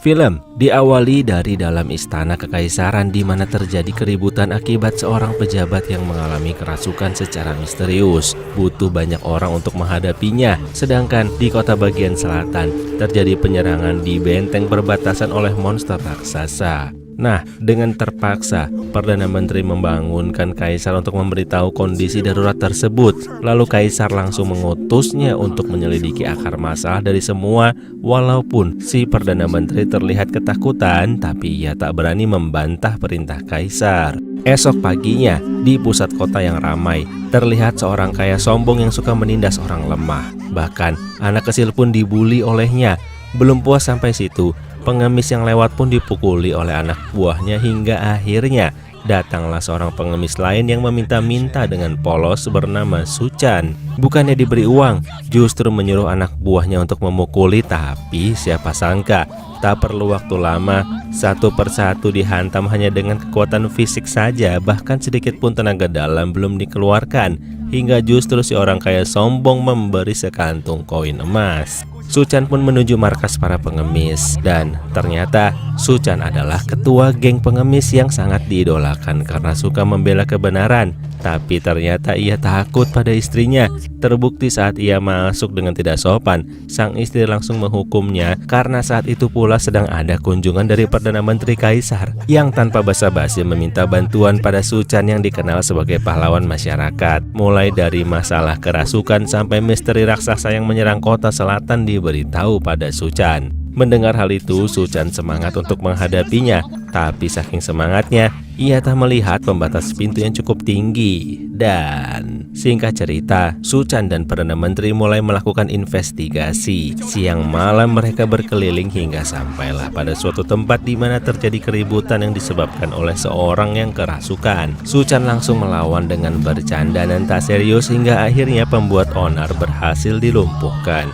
Film diawali dari dalam istana kekaisaran di mana terjadi keributan akibat seorang pejabat yang mengalami kerasukan secara misterius. Butuh banyak orang untuk menghadapinya. Sedangkan di kota bagian selatan terjadi penyerangan di benteng perbatasan oleh monster raksasa. Nah, dengan terpaksa, Perdana Menteri membangunkan Kaisar untuk memberitahu kondisi darurat tersebut. Lalu Kaisar langsung mengutusnya untuk menyelidiki akar masalah dari semua. Walaupun si Perdana Menteri terlihat ketakutan, tapi ia tak berani membantah perintah Kaisar. Esok paginya, di pusat kota yang ramai, terlihat seorang kaya sombong yang suka menindas orang lemah. Bahkan, anak kecil pun dibuli olehnya. Belum puas sampai situ, pengemis yang lewat pun dipukuli oleh anak buahnya hingga akhirnya datanglah seorang pengemis lain yang meminta-minta dengan polos bernama Su-chan. Bukannya diberi uang, justru menyuruh anak buahnya untuk memukuli, tapi siapa sangka tak perlu waktu lama, satu persatu dihantam hanya dengan kekuatan fisik saja, bahkan sedikit pun tenaga dalam belum dikeluarkan, hingga justru si orang kaya sombong memberi sekantung koin emas. Su-chan pun menuju markas para pengemis, dan ternyata Su-chan adalah ketua geng pengemis yang sangat diidolakan karena suka membela kebenaran. Tapi ternyata ia takut pada istrinya. Terbukti saat ia masuk dengan tidak sopan, sang istri langsung menghukumnya karena saat itu pula sedang ada kunjungan dari Perdana Menteri Kaisar yang tanpa basa-basi meminta bantuan pada Su-chan yang dikenal sebagai pahlawan masyarakat. Mulai dari masalah kerasukan sampai misteri raksasa yang menyerang kota selatan diberitahu pada Su-chan. Mendengar hal itu, Su-chan semangat untuk menghadapinya. Tapi saking semangatnya, ia tak melihat pembatas pintu yang cukup tinggi. Dan singkat cerita, Su-chan dan Perdana Menteri mulai melakukan investigasi. Siang malam mereka berkeliling hingga sampailah pada suatu tempat di mana terjadi keributan yang disebabkan oleh seorang yang kerasukan. Su-chan langsung melawan dengan bercanda dan tak serius hingga akhirnya pembuat onar berhasil dilumpuhkan.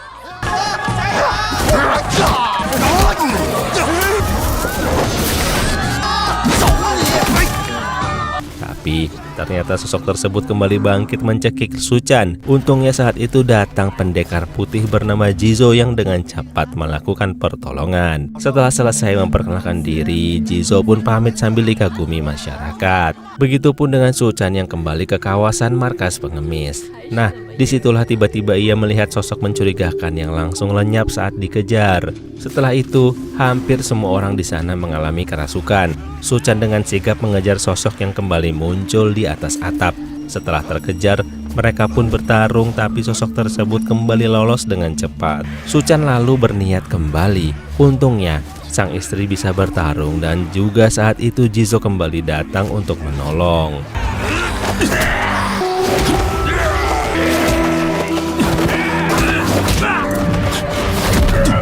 Tapi ternyata sosok tersebut kembali bangkit mencekik Su-chan. Untungnya saat itu datang pendekar putih bernama Jizo yang dengan cepat melakukan pertolongan. Setelah selesai memperkenalkan diri, Jizo pun pamit sambil dikagumi masyarakat. Begitupun dengan Su-chan yang kembali ke kawasan markas pengemis. Nah, disitulah tiba-tiba ia melihat sosok mencurigakan yang langsung lenyap saat dikejar. Setelah itu, hampir semua orang di sana mengalami kerasukan. Su-chan dengan sigap mengejar sosok yang kembali muncul di atas atap. Setelah terkejar, mereka pun bertarung, tapi sosok tersebut kembali lolos dengan cepat. Su-chan lalu berniat kembali. Untungnya, sang istri bisa bertarung dan juga saat itu Jizo kembali datang untuk menolong.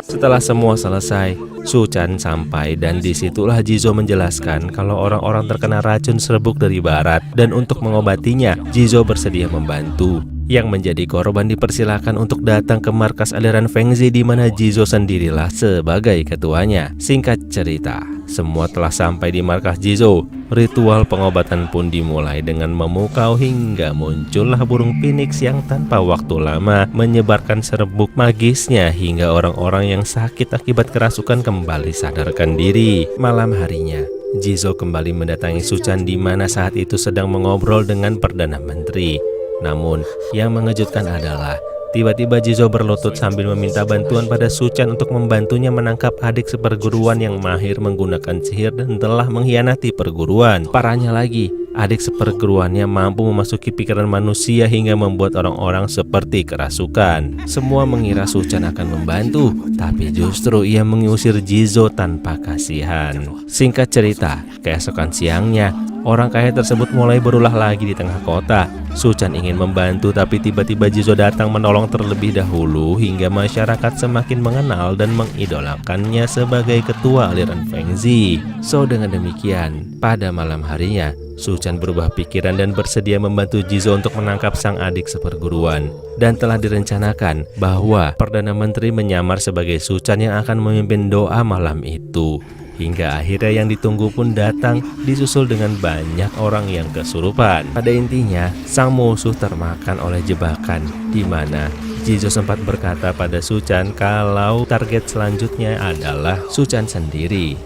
Setelah semua selesai, Su-chan sampai dan disitulah Jizo menjelaskan kalau orang-orang terkena racun serbuk dari barat dan untuk mengobatinya, Jizo bersedia membantu. Yang menjadi korban dipersilakan untuk datang ke markas aliran Fengzi di mana Jizo sendirilah sebagai ketuanya. Singkat cerita, semua telah sampai di markas Jizo. Ritual pengobatan pun dimulai dengan memukau hingga muncullah burung phoenix yang tanpa waktu lama menyebarkan serbuk magisnya hingga orang-orang yang sakit akibat kerasukan kembali sadarkan diri. Malam harinya, Jizo kembali mendatangi Su-chan di mana saat itu sedang mengobrol dengan Perdana Menteri. Namun, yang mengejutkan adalah tiba-tiba Jizo berlutut sambil meminta bantuan pada Su-chan untuk membantunya menangkap adik seperguruan yang mahir menggunakan sihir dan telah mengkhianati perguruan. Parahnya lagi, adik seperguruannya mampu memasuki pikiran manusia hingga membuat orang-orang seperti kerasukan. Semua mengira Su-chan akan membantu, tapi justru ia mengusir Jizo tanpa kasihan. Singkat cerita, keesokan siangnya, orang kaya tersebut mulai berulah lagi di tengah kota. Su-chan ingin membantu tapi tiba-tiba Jizo datang menolong terlebih dahulu hingga masyarakat semakin mengenal dan mengidolakannya sebagai ketua aliran Fengzi. So dengan demikian, pada malam harinya, Su-chan berubah pikiran dan bersedia membantu Jizo untuk menangkap sang adik seperguruan. Dan telah direncanakan bahwa Perdana Menteri menyamar sebagai Su-chan yang akan memimpin doa malam itu. Hingga akhirnya yang ditunggu pun datang, disusul dengan banyak orang yang kesurupan. Pada intinya, sang musuh termakan oleh jebakan, di mana Jizo sempat berkata pada Suchan kalau target selanjutnya adalah Suchan sendiri.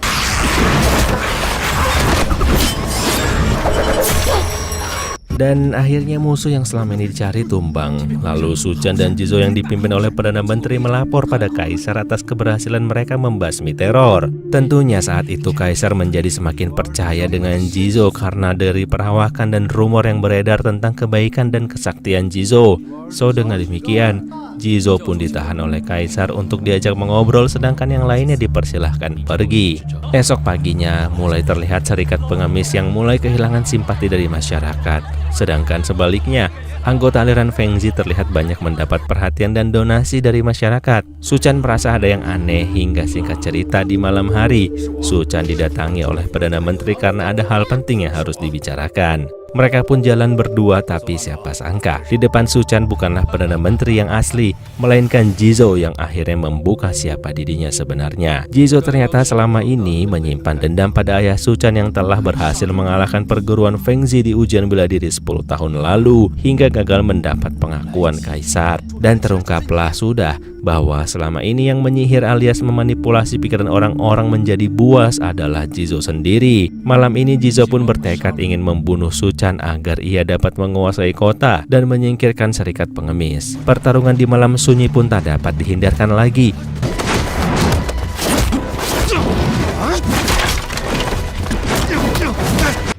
Dan akhirnya musuh yang selama ini dicari tumbang. Lalu Suchan dan Jizo yang dipimpin oleh Perdana Menteri melapor pada Kaisar atas keberhasilan mereka membasmi teror. Tentunya saat itu Kaisar menjadi semakin percaya dengan Jizo karena dari perawakan dan rumor yang beredar tentang kebaikan dan kesaktian Jizo. So dengan demikian, Jizo pun ditahan oleh Kaisar untuk diajak mengobrol, sedangkan yang lainnya dipersilahkan pergi. Esok paginya mulai terlihat serikat pengemis yang mulai kehilangan simpati dari masyarakat. Sedangkan sebaliknya, anggota aliran Fengzi terlihat banyak mendapat perhatian dan donasi dari masyarakat. Suchan merasa ada yang aneh hingga singkat cerita di malam hari, Suchan didatangi oleh Perdana Menteri karena ada hal penting yang harus dibicarakan. Mereka pun jalan berdua, tapi siapa sangka di depan Suchan bukanlah Perdana Menteri yang asli, melainkan Jizo yang akhirnya membuka siapa dirinya sebenarnya. Jizo ternyata selama ini menyimpan dendam pada ayah Suchan yang telah berhasil mengalahkan perguruan Fengzi di ujian bela diri 10 tahun lalu hingga gagal mendapat pengakuan Kaisar. Dan terungkaplah sudah bahwa selama ini yang menyihir alias memanipulasi pikiran orang-orang menjadi buas adalah Jizo sendiri. Malam ini Jizo pun bertekad ingin membunuh Suchan agar ia dapat menguasai kota dan menyingkirkan serikat pengemis. Pertarungan di malam sunyi pun tak dapat dihindarkan lagi.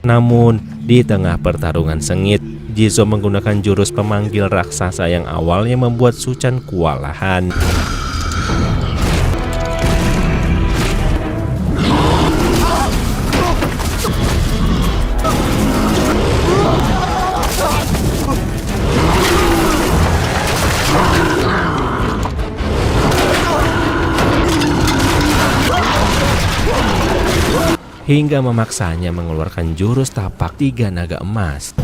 Namun di tengah pertarungan sengit, Jizo menggunakan jurus pemanggil raksasa yang awalnya membuat Suchan kewalahan. Hingga memaksanya mengeluarkan jurus tapak 3 naga emas.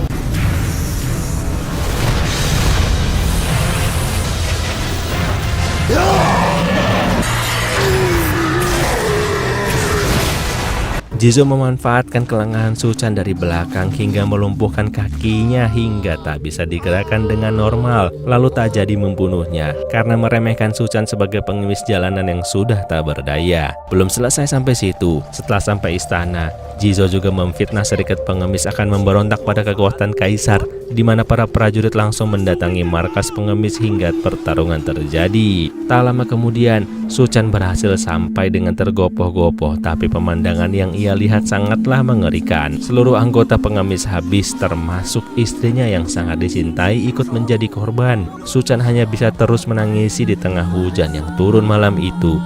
Jizo memanfaatkan kelengahan Suchan dari belakang hingga melumpuhkan kakinya hingga tak bisa digerakkan dengan normal, lalu tak jadi membunuhnya karena meremehkan Suchan sebagai pengemis jalanan yang sudah tak berdaya. Belum selesai sampai situ, setelah sampai istana, Jizo juga memfitnah serikat pengemis akan memberontak pada kekuatan Kaisar, di mana para prajurit langsung mendatangi markas pengemis hingga pertarungan terjadi. Tak lama kemudian, Suchan berhasil sampai dengan tergopoh-gopoh, tapi pemandangan yang ia lihat sangatlah mengerikan. Seluruh anggota pengemis habis, termasuk istrinya yang sangat dicintai ikut menjadi korban. Suchan hanya bisa terus menangisi di tengah hujan yang turun malam itu.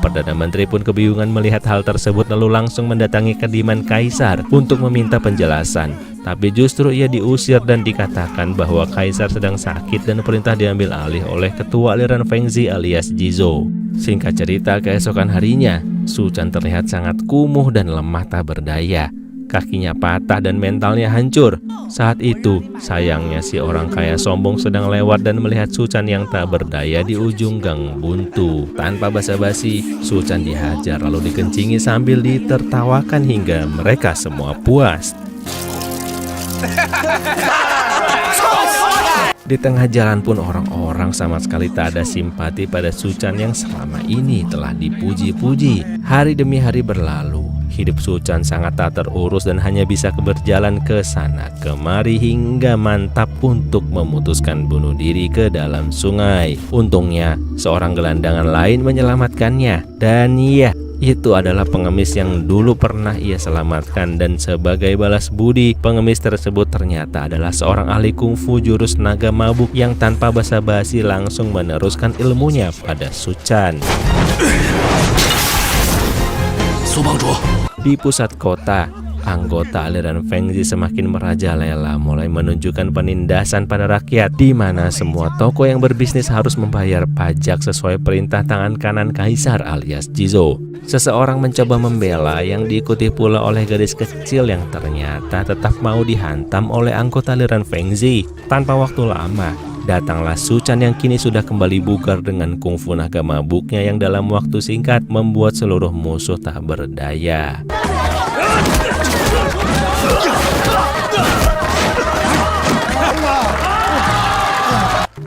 Perdana Menteri pun kebingungan melihat hal tersebut, lalu langsung mendatangi kediaman Kaisar untuk meminta penjelasan. Tapi justru ia diusir dan dikatakan bahwa Kaisar sedang sakit dan perintah diambil alih oleh ketua aliran Fengzi alias Jizo. Singkat cerita, keesokan harinya, Suchan terlihat sangat kumuh dan lemah tak berdaya. Kakinya patah dan mentalnya hancur. Saat itu, sayangnya si orang kaya sombong sedang lewat dan melihat Suchan yang tak berdaya di ujung gang buntu. Tanpa basa-basi, Suchan dihajar lalu dikencingi sambil ditertawakan hingga mereka semua puas. Di tengah jalan pun orang-orang sama sekali tak ada simpati pada Suchan yang selama ini telah dipuji-puji. Hari demi hari berlalu, hidup Suchan sangat tak terurus dan hanya bisa berjalan ke sana kemari hingga mantap untuk memutuskan bunuh diri ke dalam sungai. Untungnya, seorang gelandangan lain menyelamatkannya. Dan iya, itu adalah pengemis yang dulu pernah ia selamatkan, dan sebagai balas budi, pengemis tersebut ternyata adalah seorang ahli kungfu jurus naga mabuk yang tanpa basa-basi langsung meneruskan ilmunya pada Suchan. Di pusat kota, anggota aliran Fengzi semakin merajalela, mulai menunjukkan penindasan pada rakyat, di mana semua toko yang berbisnis harus membayar pajak sesuai perintah tangan kanan Kaisar alias Jizo. Seseorang mencoba membela yang diikuti pula oleh gadis kecil yang ternyata tetap mau dihantam oleh anggota aliran Fengzi. Tanpa waktu lama, datanglah Su-chan yang kini sudah kembali bugar dengan kungfu naga mabuknya yang dalam waktu singkat membuat seluruh musuh tak berdaya.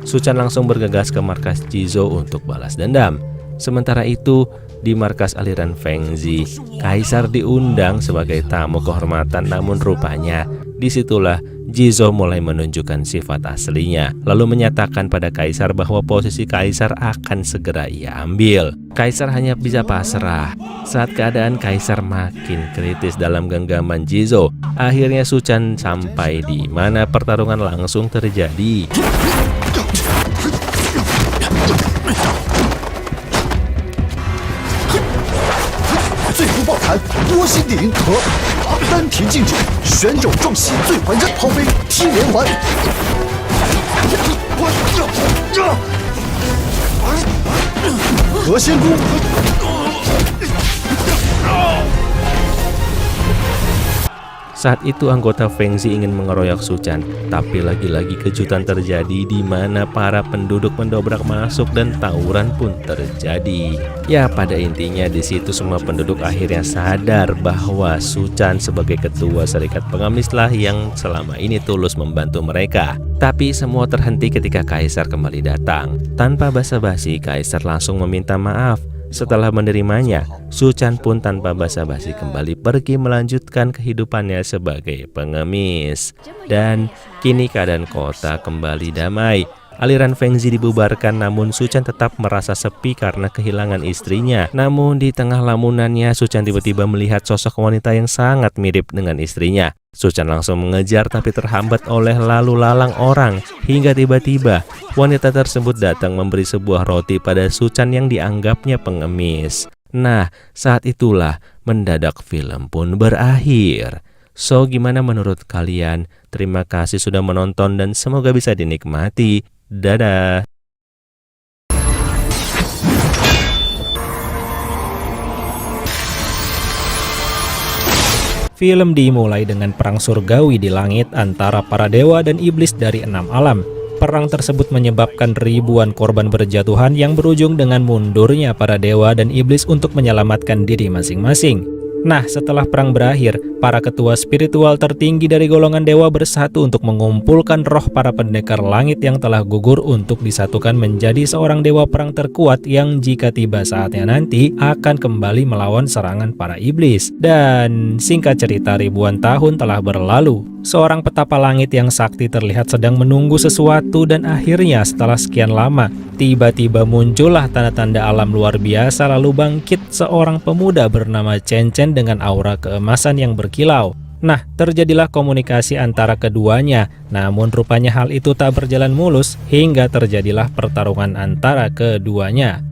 Su-chan langsung bergegas ke markas Jizo untuk balas dendam. Sementara itu, di markas aliran Fengzi, Kaisar diundang sebagai tamu kehormatan, namun rupanya disitulah Jizo mulai menunjukkan sifat aslinya, lalu menyatakan pada Kaisar bahwa posisi Kaisar akan segera ia ambil. Kaisar hanya bisa pasrah saat keadaan Kaisar makin kritis dalam genggaman Jizo. Akhirnya Su-chan sampai di mana pertarungan langsung terjadi. Saat itu anggota Fengzi ingin mengeroyok Su-chan, tapi lagi-lagi kejutan terjadi di mana para penduduk mendobrak masuk dan tawuran pun terjadi. Ya, pada intinya di situ semua penduduk akhirnya sadar bahwa Su-chan sebagai ketua serikat pengemis lah yang selama ini tulus membantu mereka. Tapi semua terhenti ketika Kaisar kembali datang. Tanpa basa-basi, Kaisar langsung meminta maaf. Setelah menerimanya, Su-chan pun tanpa basa-basi kembali pergi melanjutkan kehidupannya sebagai pengemis. Dan kini keadaan kota kembali damai. Aliran Fengzi dibubarkan, namun Su-chan tetap merasa sepi karena kehilangan istrinya. Namun di tengah lamunannya, Su-chan tiba-tiba melihat sosok wanita yang sangat mirip dengan istrinya. Su-chan langsung mengejar tapi terhambat oleh lalu lalang orang. Hingga tiba-tiba wanita tersebut datang memberi sebuah roti pada Su-chan yang dianggapnya pengemis. Nah, saat itulah mendadak film pun berakhir. So, gimana menurut kalian? Terima kasih sudah menonton dan semoga bisa dinikmati. Dadah. Film dimulai dengan perang surgawi di langit antara para dewa dan iblis dari 6 alam. Perang tersebut menyebabkan ribuan korban berjatuhan yang berujung dengan mundurnya para dewa dan iblis untuk menyelamatkan diri masing-masing. Nah, setelah perang berakhir, para ketua spiritual tertinggi dari golongan dewa bersatu untuk mengumpulkan roh para pendekar langit yang telah gugur untuk disatukan menjadi seorang dewa perang terkuat yang jika tiba saatnya nanti akan kembali melawan serangan para iblis. Dan singkat cerita, ribuan tahun telah berlalu. Seorang petapa langit yang sakti terlihat sedang menunggu sesuatu dan akhirnya setelah sekian lama, tiba-tiba muncullah tanda-tanda alam luar biasa lalu bangkit seorang pemuda bernama Chen Chen dengan aura keemasan yang berkilau. Nah, terjadilah komunikasi antara keduanya, namun rupanya hal itu tak berjalan mulus hingga terjadilah pertarungan antara keduanya.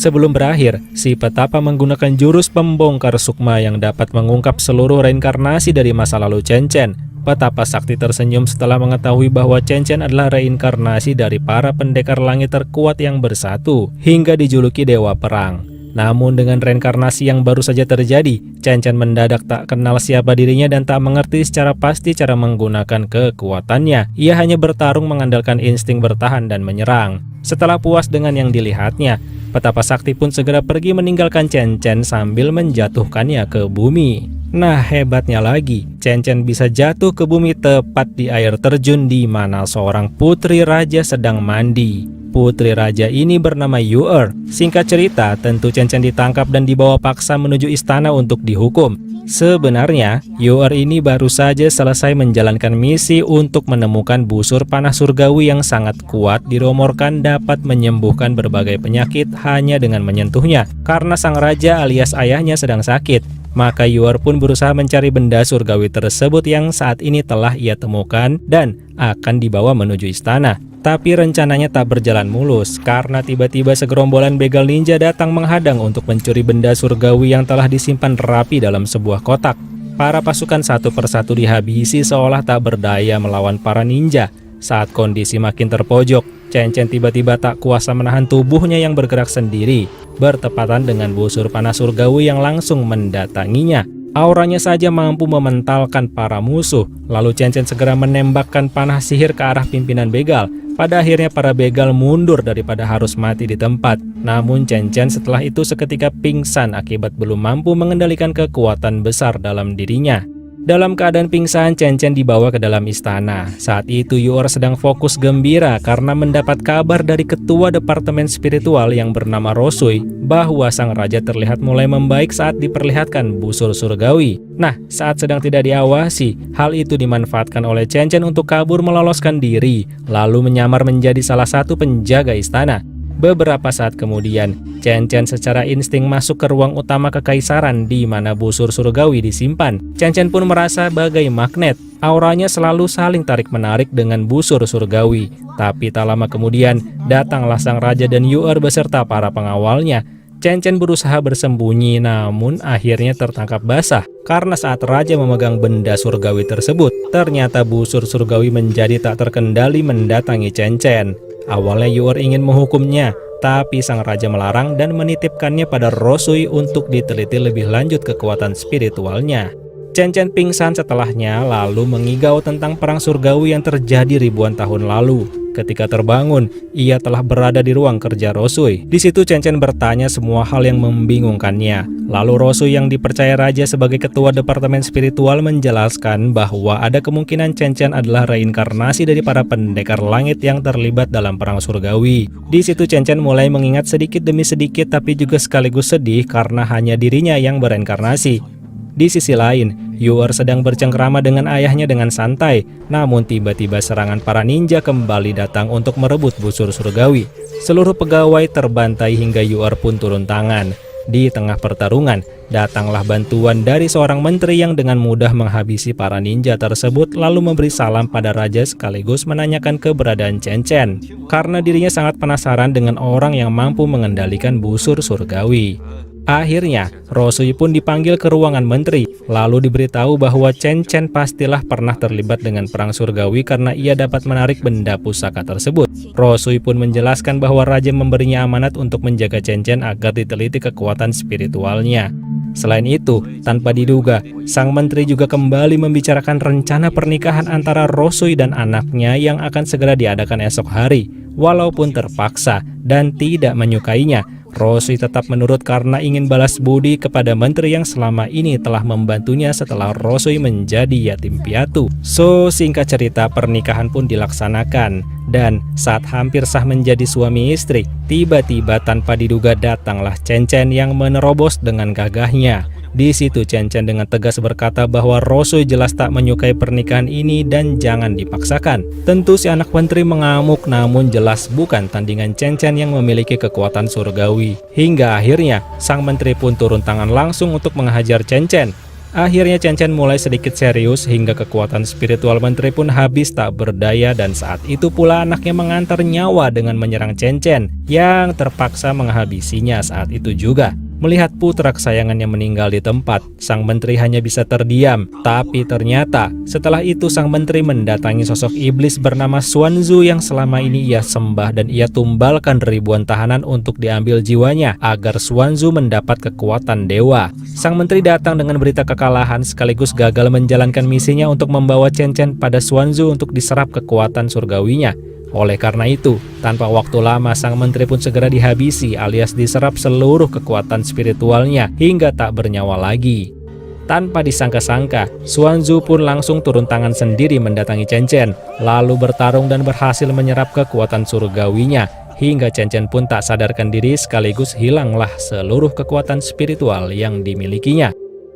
Sebelum berakhir, si petapa menggunakan jurus pembongkar sukma yang dapat mengungkap seluruh reinkarnasi dari masa lalu Chen Chen. Petapa sakti tersenyum setelah mengetahui bahwa Chen Chen adalah reinkarnasi dari para pendekar langit terkuat yang bersatu, hingga dijuluki Dewa Perang. Namun dengan reinkarnasi yang baru saja terjadi, Chen Chen mendadak tak kenal siapa dirinya dan tak mengerti secara pasti cara menggunakan kekuatannya. Ia hanya bertarung mengandalkan insting bertahan dan menyerang. Setelah puas dengan yang dilihatnya, petapa sakti pun segera pergi meninggalkan Chen Chen sambil menjatuhkannya ke bumi. Nah, hebatnya lagi, Chen Chen bisa jatuh ke bumi tepat di air terjun di mana seorang putri raja sedang mandi. Putri raja ini bernama Yu-er. Singkat cerita, tentu Chen Chen ditangkap dan dibawa paksa menuju istana untuk dihukum. Sebenarnya, Yu-er ini baru saja selesai menjalankan misi untuk menemukan busur panah surgawi yang sangat kuat dirumorkan dapat menyembuhkan berbagai penyakit hanya dengan menyentuhnya. Karena sang raja alias ayahnya sedang sakit, maka Yu-er pun berusaha mencari benda surgawi tersebut yang saat ini telah ia temukan dan akan dibawa menuju istana. Tapi rencananya tak berjalan mulus karena tiba-tiba segerombolan begal ninja datang menghadang untuk mencuri benda surgawi yang telah disimpan rapi dalam sebuah kotak. Para pasukan satu persatu dihabisi seolah tak berdaya melawan para ninja. Saat kondisi makin terpojok, Chen Chen tiba-tiba tak kuasa menahan tubuhnya yang bergerak sendiri. bertepatan dengan busur panah surgawi yang langsung mendatanginya. Auranya saja mampu mementalkan para musuh, lalu Chen Chen segera menembakkan panah sihir ke arah pimpinan begal. Pada akhirnya para begal mundur daripada harus mati di tempat. Namun Chen Chen setelah itu seketika pingsan akibat belum mampu mengendalikan kekuatan besar dalam dirinya. Dalam keadaan pingsan, Chen Chen dibawa ke dalam istana. Saat itu Yu'er sedang fokus gembira karena mendapat kabar dari ketua departemen spiritual yang bernama Rosui bahwa sang raja terlihat mulai membaik saat diperlihatkan busur surgawi. Nah, saat sedang tidak diawasi, hal itu dimanfaatkan oleh Chen Chen untuk kabur meloloskan diri, lalu menyamar menjadi salah satu penjaga istana. Beberapa saat kemudian, Chen Chen secara insting masuk ke ruang utama kekaisaran di mana busur surgawi disimpan. Chen Chen pun merasa bagai magnet. Auranya selalu saling tarik-menarik dengan busur surgawi. Tapi tak lama kemudian, datanglah sang raja dan Yu'er beserta para pengawalnya. Chen Chen berusaha bersembunyi namun akhirnya tertangkap basah. Karena saat raja memegang benda surgawi tersebut, ternyata busur surgawi menjadi tak terkendali mendatangi Chen Chen. Awalnya Yu'er ingin menghukumnya, tapi sang raja melarang dan menitipkannya pada Rosui untuk diteliti lebih lanjut kekuatan spiritualnya. Chen Chen pingsan setelahnya lalu mengigau tentang perang surgawi yang terjadi ribuan tahun lalu. Ketika terbangun, ia telah berada di ruang kerja Rosui. Di situ Chen Chen bertanya semua hal yang membingungkannya. Lalu Rosui yang dipercaya raja sebagai ketua departemen spiritual menjelaskan bahwa ada kemungkinan Chen Chen adalah reinkarnasi dari para pendekar langit yang terlibat dalam perang surgawi. Di situ Chen Chen mulai mengingat sedikit demi sedikit tapi juga sekaligus sedih karena hanya dirinya yang bereinkarnasi. Di sisi lain, Yu'er sedang bercengkrama dengan ayahnya dengan santai, namun tiba-tiba serangan para ninja kembali datang untuk merebut busur surgawi. Seluruh pegawai terbantai hingga Yu'er pun turun tangan. Di tengah pertarungan, datanglah bantuan dari seorang menteri yang dengan mudah menghabisi para ninja tersebut lalu memberi salam pada raja sekaligus menanyakan keberadaan Chen Chen. Karena dirinya sangat penasaran dengan orang yang mampu mengendalikan busur surgawi. Akhirnya, Rosui pun dipanggil ke ruangan menteri, lalu diberitahu bahwa Chen Chen pastilah pernah terlibat dengan perang surgawi karena ia dapat menarik benda pusaka tersebut. Rosui pun menjelaskan bahwa raja memberinya amanat untuk menjaga Chen Chen agar diteliti kekuatan spiritualnya. Selain itu, tanpa diduga, sang menteri juga kembali membicarakan rencana pernikahan antara Rosui dan anaknya yang akan segera diadakan esok hari. Walaupun terpaksa dan tidak menyukainya, Rosui tetap menurut karena ingin balas budi kepada menteri yang selama ini telah membantunya setelah Rosui menjadi yatim piatu. So, singkat cerita pernikahan pun dilaksanakan. Dan saat hampir sah menjadi suami istri, tiba-tiba tanpa diduga datanglah Chen Chen yang menerobos dengan gagahnya. Di situ Chen Chen dengan tegas berkata bahwa Rosui jelas tak menyukai pernikahan ini dan jangan dipaksakan. Tentu si anak menteri mengamuk namun jelas bukan tandingan Chen Chen yang memiliki kekuatan surgawi. Hingga akhirnya sang menteri pun turun tangan langsung untuk menghajar Chen Chen. Akhirnya Chen Chen mulai sedikit serius hingga kekuatan spiritual menteri pun habis tak berdaya dan saat itu pula anaknya mengantar nyawa dengan menyerang Chen Chen yang terpaksa menghabisinya saat itu juga. Melihat putra kesayangannya meninggal di tempat, sang menteri hanya bisa terdiam. Tapi ternyata setelah itu sang menteri mendatangi sosok iblis bernama Xuanzu yang selama ini ia sembah dan ia tumbalkan ribuan tahanan untuk diambil jiwanya agar Xuanzu mendapat kekuatan dewa. Sang menteri datang dengan berita kekalahan sekaligus gagal menjalankan misinya untuk membawa Chen Chen pada Xuanzu untuk diserap kekuatan surgawinya. Oleh karena itu, tanpa waktu lama sang menteri pun segera dihabisi alias diserap seluruh kekuatan spiritualnya hingga tak bernyawa lagi. Tanpa disangka-sangka, Xuanzu pun langsung turun tangan sendiri mendatangi Chen Chen, lalu bertarung dan berhasil menyerap kekuatan surgawinya, hingga Chen Chen pun tak sadarkan diri sekaligus hilanglah seluruh kekuatan spiritual yang dimilikinya.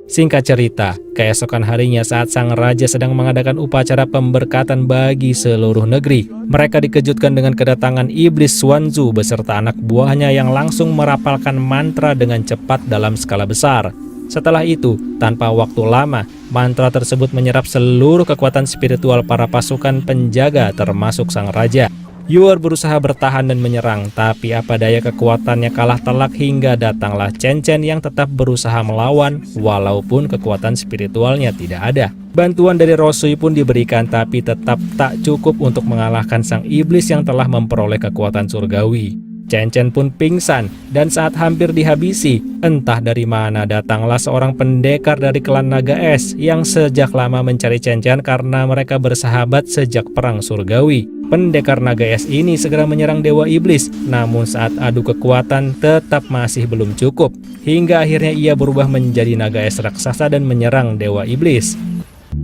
Singkat cerita, keesokan harinya saat sang raja sedang mengadakan upacara pemberkatan bagi seluruh negeri, mereka dikejutkan dengan kedatangan iblis Xuanzu beserta anak buahnya yang langsung merapalkan mantra dengan cepat dalam skala besar. Setelah itu, tanpa waktu lama, mantra tersebut menyerap seluruh kekuatan spiritual para pasukan penjaga termasuk sang raja. Yu'er berusaha bertahan dan menyerang, tapi apa daya kekuatannya kalah telak hingga datanglah Chen Chen yang tetap berusaha melawan walaupun kekuatan spiritualnya tidak ada. Bantuan dari Rosui pun diberikan tapi tetap tak cukup untuk mengalahkan sang iblis yang telah memperoleh kekuatan surgawi. Chen Chen pun pingsan, dan saat hampir dihabisi, entah dari mana datanglah seorang pendekar dari klan Naga Es yang sejak lama mencari Chen Chen karena mereka bersahabat sejak Perang Surgawi. Pendekar Naga Es ini segera menyerang Dewa Iblis, namun saat adu kekuatan tetap masih belum cukup. Hingga akhirnya ia berubah menjadi Naga Es raksasa dan menyerang Dewa Iblis.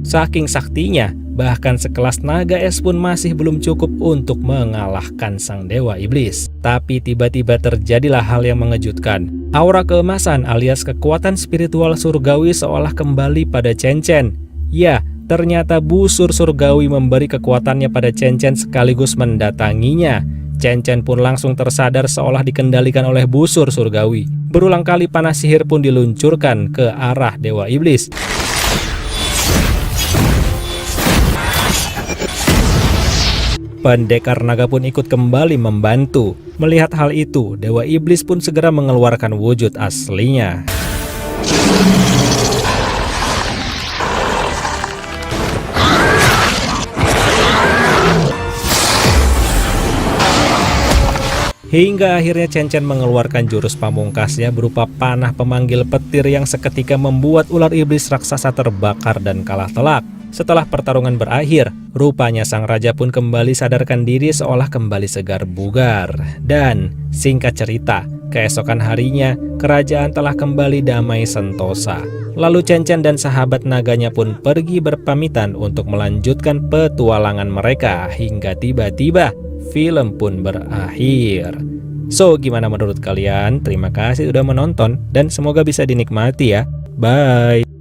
Saking saktinya, bahkan sekelas Naga Es pun masih belum cukup untuk mengalahkan sang Dewa Iblis. Tapi tiba-tiba terjadilah hal yang mengejutkan. Aura keemasan alias kekuatan spiritual surgawi seolah kembali pada Chen Chen. Ya, ternyata busur surgawi memberi kekuatannya pada Chen Chen sekaligus mendatanginya. Chen Chen pun langsung tersadar seolah dikendalikan oleh busur surgawi. Berulang kali panah sihir pun diluncurkan ke arah Dewa Iblis. Pendekar naga pun ikut kembali membantu. Melihat hal itu, Dewa Iblis pun segera mengeluarkan wujud aslinya. Hingga akhirnya Chen Chen mengeluarkan jurus pamungkasnya berupa panah pemanggil petir yang seketika membuat ular iblis raksasa terbakar dan kalah telak. Setelah pertarungan berakhir, rupanya sang raja pun kembali sadarkan diri seolah kembali segar bugar. Dan singkat cerita, keesokan harinya kerajaan telah kembali damai sentosa. Lalu Chen Chen dan sahabat naganya pun pergi berpamitan untuk melanjutkan petualangan mereka hingga tiba-tiba film pun berakhir. So, gimana menurut kalian? Terima kasih udah menonton dan semoga bisa dinikmati ya. Bye!